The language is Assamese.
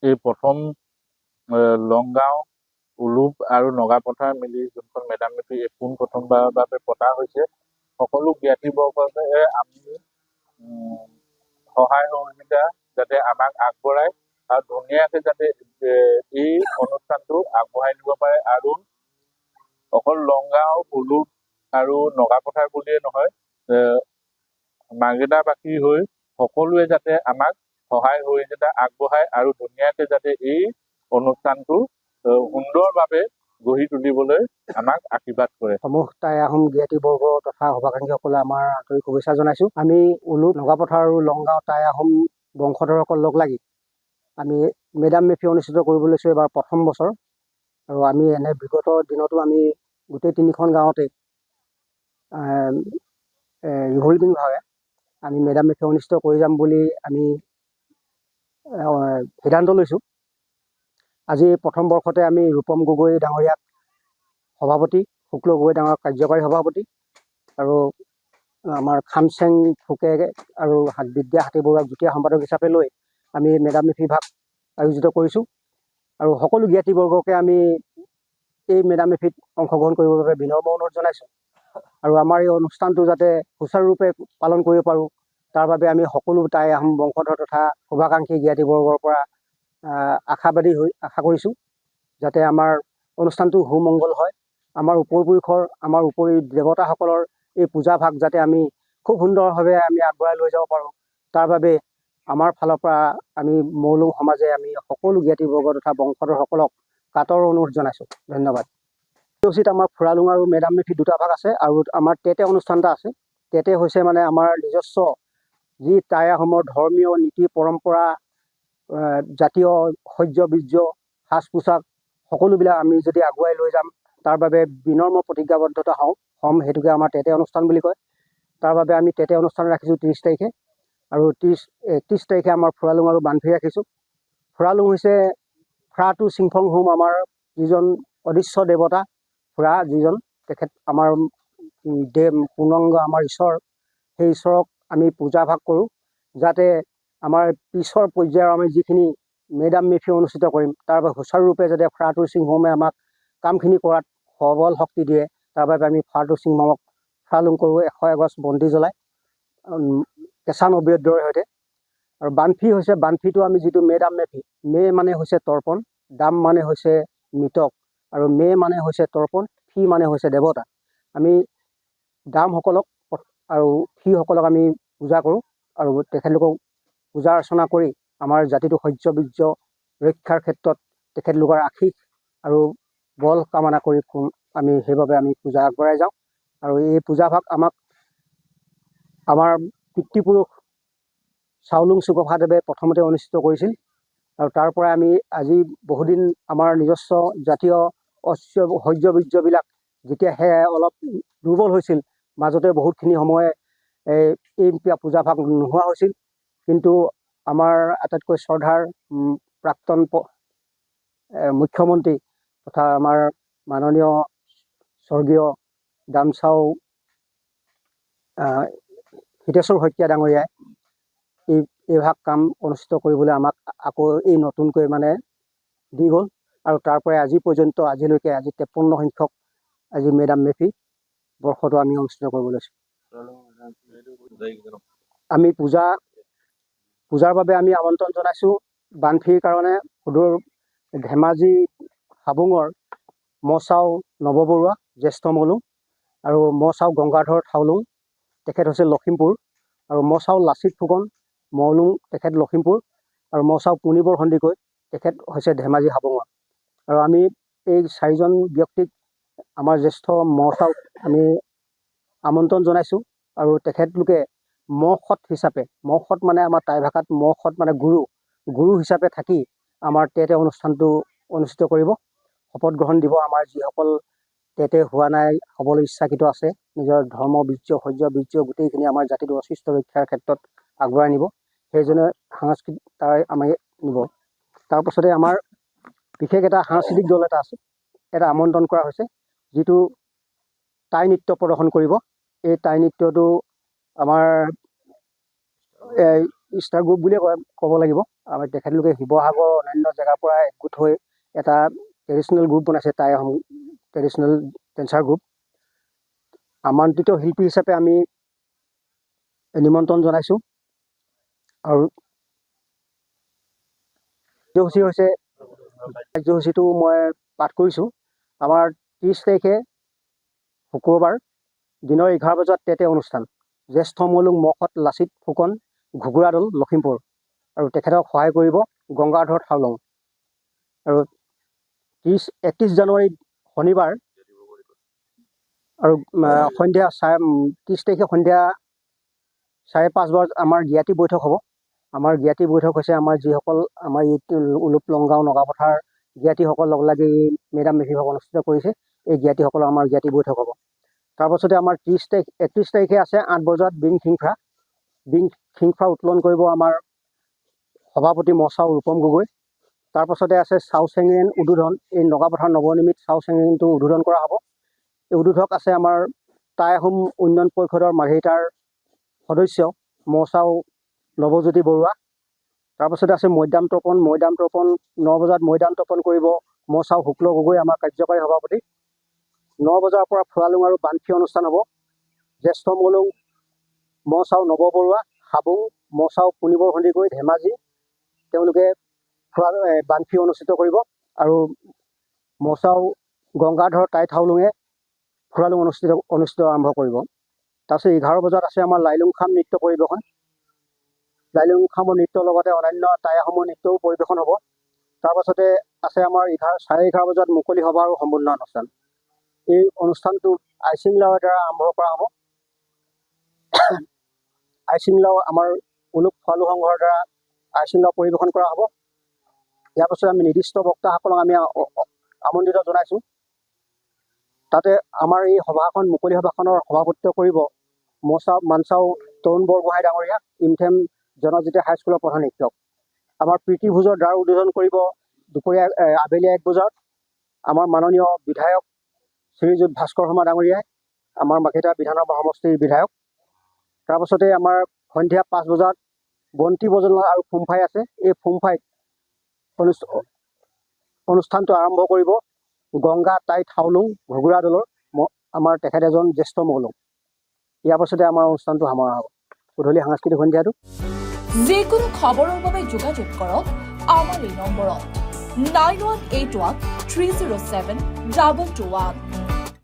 এই প্ৰথম লংগাঁও, উলুপ আৰু নগাপথাৰ মিলি যোনখন মেডাম মেফি এই পোনপ্ৰথমবাৰৰ বাবে পতা হৈছে। সকলো জ্ঞাতিবৰ্গকে আমি সহায় সহযোগিতা যাতে আমাক আগবঢ়ায় আৰু ধুনীয়াকৈ যাতে এই অনুষ্ঠানটো আগবঢ়াই নিব পাৰে। আৰু অকল লংগাঁও, উলুপ আৰু নগাপথাৰ বুলিয়ে নহয়, মাৰ্ঘেৰিটাবাসী হৈ সকলোৱে যাতে আমাক সহায় সহযোগিতা আগবঢ়ায় আৰু ধুনীয়াকৈ যাতে এই অনুষ্ঠানটো সুন্দৰভাৱে গঢ়ি তুলিবলৈ আমাক আশীৰ্বাদ কৰে। সমূহ টাই আহোম জ্ঞাতিবৰ্গ তথা সভাকাংক্ষীসকলে আমাৰ আন্তৰিক শুভেচ্ছা জনাইছোঁ। আমি উলুপ, নগাপথাৰ আৰু লংগাঁও টাই আহোম বংশধৰসকল লগ লাগি আমি মেডাম মেফি অনুষ্ঠিত কৰিব লৈছোঁ এবাৰ প্ৰথম বছৰ। আৰু আমি এনে বিগত দিনতো আমি গোটেই 3খন গাঁৱতে ৰিভলভিংভাৱে আমি মেডাম মেফি অনুষ্ঠিত কৰি যাম বুলি আমি সিদ্ধান্ত লৈছোঁ। আজি প্ৰথম বৰ্ষতে আমি ৰূপম গগৈ ডাঙৰীয়াক সভাপতি, শুক্ল গগৈ ডাঙৰীয়াক কাৰ্যকাৰী সভাপতি আৰু আমাৰ খামচেং ফুকে আৰু বিদ্যা হাতীবৰুৱাক যুটীয়া সম্পাদক হিচাপে লৈ আমি মেডাম মেফি ভাগ আয়োজিত কৰিছোঁ। আৰু সকলো জ্ঞাতিবৰ্গকে আমি এই মেডাম মেফিত অংশগ্ৰহণ কৰিবৰ বাবে বিনম্ৰ অনুৰোধ জনাইছোঁ। আৰু আমাৰ এই অনুষ্ঠানটো যাতে সুচাৰুৰূপে পালন কৰিব পাৰোঁ তাৰ বাবে আমি সকলো টাই আহোম বংশধৰ তথা শুভাকাংক্ষী জ্ঞাতিবৰ্গৰ পৰা আশা কৰিছোঁ যাতে আমাৰ অনুষ্ঠানটো সুমংগল হয়। আমাৰ উপৰিপুৰুষৰ, আমাৰ উপৰি দেৱতাসকলৰ এই পূজা ভাগ যাতে আমি খুব সুন্দৰভাৱে আমি আগবঢ়াই লৈ যাব পাৰোঁ তাৰ বাবে আমাৰ ফালৰ পৰা আমি মৌলুং সমাজে আমি সকলো জ্ঞাতিবৰ্গ তথা বংশধৰসকলক কাতৰ অনুৰোধ জনাইছোঁ। ধন্যবাদ। উচিত আমাৰ ফুৰালুং আৰু মেডাম মেফি দুটা ভাগ আছে আৰু আমাৰ তেতে অনুষ্ঠান এটা আছে। তেতে হৈছে মানে আমাৰ নিজস্ব যি টাই আহোমৰ ধৰ্মীয় নীতি পৰম্পৰা, জাতীয় শৌৰ্য বীৰ্য, সাজ পোছাক সকলোবিলাক আমি যদি আগুৱাই লৈ যাম তাৰ বাবে বিনম্ৰ প্ৰতিজ্ঞাবদ্ধতা হ'ম। সেইটোকে আমাৰ তেতে অনুষ্ঠান বুলি কয়। তাৰ বাবে আমি তেতে অনুষ্ঠান ৰাখিছোঁ 30 তাৰিখে আৰু 31 তাৰিখে আমাৰ ফুৰালুং আৰু বানফি ৰাখিছোঁ। ফুৰালুং হৈছে ফ্ৰাটো চিংফং হোম, আমাৰ যিজন অদৃশ্য দেৱতা ফুৰা, যিজন তেখেত আমাৰ পূৰ্ণাংগ আমাৰ ঈশ্বৰ। সেই ঈশ্বৰক আমি পূজা ভাগ কৰোঁ যাতে আমাৰ পিছৰ পৰ্যায়ৰ আমি যিখিনি মেডাম মেফি অনুষ্ঠিত কৰিম তাৰ বাবে সুচাৰুৰূপে যাতে ফ্ৰাটো চিংহমে আমাক কামখিনি কৰাত সবল শক্তি দিয়ে তাৰ বাবে আমি ফ্ৰাটো চিংহমক ফুৰালুং কৰোঁ 101 গছ বন্তি জ্বলাই কেঁচা নৈবেদ্যৰ সৈতে। আৰু বানফি হৈছে, বানফিটো আমি যিটো মেডাম মেফি, মে মানে হৈছে তৰ্পণ, দাম মানে হৈছে মৃতক আৰু মে মানে হৈছে তৰ্পণ, ফি মানে হৈছে দেৱতা। আমি দামসকলক আৰু ফিসকলক আমি পূজা কৰোঁ আৰু তেখেতলোকক পূজা অৰ্চনা কৰি আমাৰ জাতিটো শৌৰ্য বীৰ্য ৰক্ষাৰ ক্ষেত্ৰত তেখেতলোকৰ আশীষ আৰু বল কামনা কৰি আমি সেইবাবে আমি পূজা আগবঢ়াই যাওঁ। আৰু এই পূজা ভাগ আমাৰ পিতৃপুৰুষ চাওলুং চুকাফাদেৱে প্ৰথমতে অনুষ্ঠিত কৰিছিল আৰু তাৰ পৰা আমি আজি বহুদিন আমাৰ নিজস্ব জাতীয় শৌৰ্য বীৰ্যবিলাক যেতিয়া অলপ দুৰ্বল হৈছিল, মাজতে বহুতখিনি সময় এই পূজা ভাগ নোহোৱা হৈছিল। কিন্তু আমাৰ আটাইতকৈ শ্ৰদ্ধাৰ প্ৰাক্তন মুখ্যমন্ত্ৰী তথা আমাৰ মাননীয় স্বৰ্গীয় ডামচাও হিতেশ্বৰ শইকীয়া ডাঙৰীয়াই এই ভাগ কাম অনুষ্ঠিত কৰিবলৈ আমাক আকৌ এই নতুনকৈ মানে দি গ'ল। আৰু তাৰ পৰাই আজি পৰ্যন্ত আজিলৈকে আজি 53 সংখ্যক আজি মেডাম মেফি বৰ্ষটো আমি অনুষ্ঠিত কৰিব লৈছোঁ। আমি পূজাৰ বাবে আমি আমন্ত্ৰণ জনাইছোঁ বানফিৰ কাৰণে সুদূৰ ধেমাজি হাবুঙৰ মচাও নৱ বৰুৱা জ্যেষ্ঠ মৌলুং আৰু মচাও গংগাধৰ থাওলুং তেখেত হৈছে লখিমপুৰ আৰু মচাও লাচিত ফুকন মৌলুং তেখেত লখিমপুৰ আৰু মচাও পুৰ্ণিবৰ সন্দিকৈ তেখেত হৈছে ধেমাজি হাবুঙৰ। আৰু আমি এই 4জন ব্যক্তিক আমাৰ জ্যেষ্ঠ মচাওক আমি আমন্ত্ৰণ জনাইছোঁ আৰু তেখেতলোকে মখত হিচাপে, মখত মানে আমাৰ টাই ভাষাত মখত মানে গুৰু হিচাপে থাকি আমাৰ তেতে অনুষ্ঠানটো অনুষ্ঠিত কৰিব, শপত গ্ৰহণ দিব। আমাৰ যিসকল তেতে হোৱা নাই, হ'বলৈ ইচ্ছাকৃত আছে, নিজৰ ধৰ্ম বীৰ্য শৌৰ্য বীৰ্য গোটেইখিনি আমাৰ জাতিটো অস্তিত্ব ৰক্ষাৰ ক্ষেত্ৰত আগবঢ়াই নিব, সেইজনে সাংস্কৃতিক তাৰ আমি নিব। তাৰপাছতে আমাৰ বিশেষ এটা সাংস্কৃতিক দল এটা আছে, এটা আমন্ত্ৰণ কৰা হৈছে যিটো টাই নৃত্য প্ৰদৰ্শন কৰিব। এই টাই নৃত্যটো আমাৰ ষ্টাৰ গ্ৰুপ বুলিয়ে ক'ব লাগিব। আমাৰ তেখেতলোকে শিৱসাগৰ অন্যান্য জেগাৰ পৰা একগোট হৈ এটা ট্ৰেডিশ্যনেল গ্ৰুপ বনাইছে, Tai Ahom traditional dancer group. আমন্ত্ৰিত শিল্পী হিচাপে আমি নিমন্ত্ৰণ জনাইছোঁ। আৰু কাৰ্যসূচী হৈছে, কাৰ্যসূচীটো মই পাঠ কৰিছোঁ। আমাৰ 30 তাৰিখে শুক্ৰবাৰ দিনৰ 11 বজাত তেতে অনুষ্ঠান। জ্যেষ্ঠ মৌলুং মখত লাচিত ফুকন ঘুগুৰা দল লখিমপুৰ, আৰু তেখেতক সহায় কৰিব গংগাধৰ থাউলং। আৰু 31 জানুৱাৰী শনিবাৰ আৰু সন্ধিয়া 30 তাৰিখে সন্ধিয়া 5:30 বজাত আমাৰ জ্ঞাতি বৈঠক হ'ব। আমাৰ জ্ঞাতি বৈঠক হৈছে আমাৰ যিসকল আমাৰ এই উলুপ লংগাঁও নগাপথাৰ জ্ঞাতিসকল লগ লাগি এই মেডাম মেফি ভাগ অনুষ্ঠিত কৰিছে। এই জ্ঞাতিসকলৰ আমাৰ জ্ঞাতি বৈঠক হ'ব। তাৰপাছতে আমাৰ 31 তাৰিখে আছে 8 বজাত বিং খিংফ্ৰা উত্তোলন কৰিব আমাৰ সভাপতি মচাও ৰূপম গগৈ। তাৰপাছতে আছে চাউ চেঙেন উদ্বোধন। এই নগাপথাৰ নৱনিৰ্মিত চাউ চেঙেনটো উদ্বোধন কৰা হ'ব। এই উদ্বোধক আছে আমাৰ টাই আহোম উন্নয়ন পৰিষদৰ মাৰ্ঘেৰিটাৰ সদস্য মচাও নৱজ্যোতি বৰুৱা। তাৰপাছতে আছে মৈদাম তৰ্পণ 9 বজাত মৈদাম তৰ্পণ কৰিব মচাও শুক্ল গগৈ, আমাৰ কাৰ্যকাৰী সভাপতি। 9 বজাৰ পৰা ফুৰালুং আৰু বানফি অনুষ্ঠান হ'ব। জ্যেষ্ঠ মৌলুং মচাও নৱ বৰুৱা, হাবুং মচাও পুনিবৰ সন্দিকৈ ধেমাজি, তেওঁলোকে বানফি অনুষ্ঠিত কৰিব। আৰু মচাও গংগাধৰ টাই থাউলুঙে ফুৰালুং অনুষ্ঠিত আৰম্ভ কৰিব। তাৰপিছত 11 বজাত আছে আমাৰ লাইলুংখাম নৃত্য পৰিৱেশন। লাইলুংখামৰ নৃত্যৰ লগতে অন্যান্য টাই আহোমৰ নৃত্যও পৰিৱেশন হ'ব। তাৰপাছতে আছে আমাৰ 11:30 বজাত মুকলি সভা আৰু সম্বোধনা অনুষ্ঠান। এই অনুষ্ঠানটো আইচিংলাওৰ দ্বাৰা আৰম্ভ কৰা হ'ব। আইচিংলাও আমাৰ উলুপ খোৱালু সংঘৰ দ্বাৰা আইচিংলাও পৰিৱেশন কৰা হ'ব। ইয়াৰ পাছত আমি নিৰ্দিষ্ট বক্তাসকলক আমি আমন্ত্ৰিত জনাইছোঁ। তাতে আমাৰ এই সভাখন মুকলি সভাখনৰ সভাপতিত্ব কৰিব মানচাও তৰুণ বৰগোহাঁই ডাঙৰীয়া, ইমথেম জনজাতীয় হাইস্কুলৰ প্ৰধান শিক্ষক। আমাৰ প্ৰীতি ভোজৰ দ্বাৰ উদ্বোধন কৰিব দুপৰীয়া আবেলি 1 বজাত আমাৰ মাননীয় বিধায়ক শ্ৰীযুত ভাস্কৰ শৰ্মা ডাঙৰীয়াই, আমাৰ মাৰ্ঘেৰিটা বিধানসভা সমষ্টিৰ বিধায়ক। তাৰপাছতে আমাৰ সন্ধিয়া 5 বজাত বন্তি বজনা আৰু ফুমফাই আছে। এই ফুমফাইত অনুষ্ঠানটো আৰম্ভ কৰিব গংগা টাই থাউলুং ঘুগুৰা দলৰ আমাৰ তেখেত এজন জ্যেষ্ঠ মৌলুং। ইয়াৰ পাছতে আমাৰ অনুষ্ঠানটো সামৰা হ'ব। গধূলি সাংস্কৃতিক সন্ধিয়াটো। যিকোনো খবৰৰ বাবে যোগাযোগ কৰক আমাৰ এই নম্বৰত 9181 307 221।